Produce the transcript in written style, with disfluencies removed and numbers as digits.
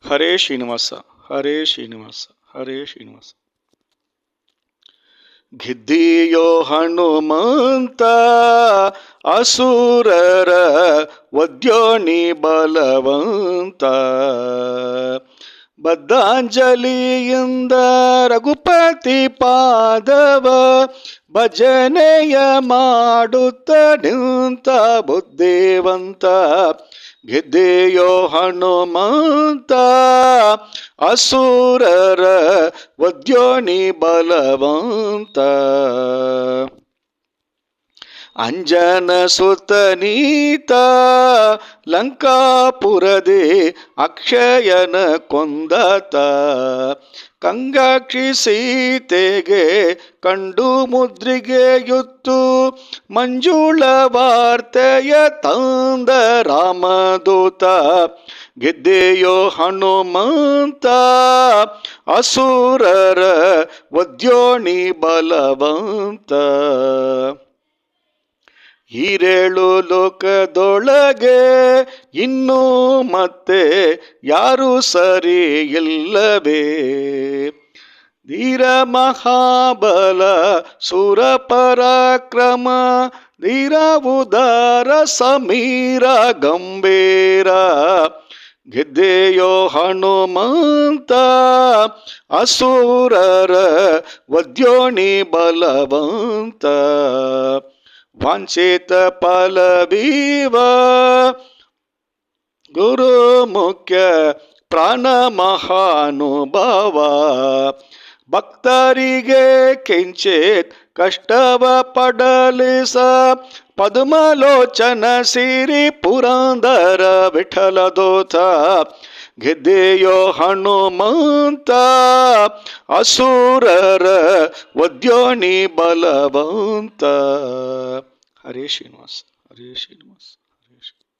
ಹರೇ ಶ್ರೀನಿವಾಸ ಹರೇ ಶ್ರೀನಿವಾಸ ಹರೇ ಶ್ರೀನಿವಾಸ. ಗಿದ್ದಿಯೋ ಹನುಮಂತ ಅಸುರರ ವದ್ಯೋನಿ ಬಲವಂತ, ಬದ್ಧಾಂಜಲಿಯಿಂದ ರಘುಪತಿ ಪಾದವ ಭಜನೆಯ ಮಾಡುತ್ತ ನಿಂತ ಬುದ್ಧಿವಂತ. ಗೆದ್ದೆಯೋ ಹನುಮಂತ ಅಸುರರ ವದ್ಯೋನಿ ಬಲವಂತ, ಅಂಜನ ಸುತನೀತ ಲಂಕಾಪುರದೆ ಅಕ್ಷಯನ ಕೊಂದತ, ಕಂಗಾಕ್ಷಿ ಸೀತೆಗೆ ಕಂಡು ಮುದ್ರಿಗೆಯುತ್ತು ಮಂಜುಳ ವಾರ್ತೆಯ ತಂದ ರಾಮದೂತ. ಗೆದ್ದೆಯೋ ಹನುಮಂತ ಅಸುರರ ವದ್ಯೋನಿ ಬಲವಂತ, ಈರೇಳು ಲೋಕದೊಳಗೆ ಇನ್ನೂ ಮತ್ತೆ ಯಾರು ಸರಿ ಇಲ್ಲವೇ, ಧೀರ ಮಹಾಬಲ ಸುರ ಪರಾಕ್ರಮ ಧೀರ ಉದಾರ ಸಮೀರ ಗಂಭೀರ. ಗೆದ್ದೆಯೋ ಹನುಮಂತ ಅಸುರರ ವದ್ಯೋನಿ ಬಲವಂತ, ವಾಂಛಿತ ಫಲವೀವ ಗುರು ಮುಖ್ಯ ಪ್ರಾಣ ಮಹಾನುಭಾವ, ಭಕ್ತರಿಗೆ ಕಿಂಚಿತ್ ಕಷ್ಟವ ಪಡಲಿಸ ಪದ್ಮಲೋಚನ ಸಿರಿ ಪುರಂದರ ವಿಠಲದೋತ. ಗೆದ್ದೆಯೋ ಹನುಮಂತ ಅಸುರರ ವದ್ಯೋನಿ ಬಲವಂತ. ಹರೇ ಶ್ರೀನಿವಾಸ ಹರೇ ಶ್ರೀನಿವಾಸ ಹರೇ ಶ್ರೀನಿವಾಸ.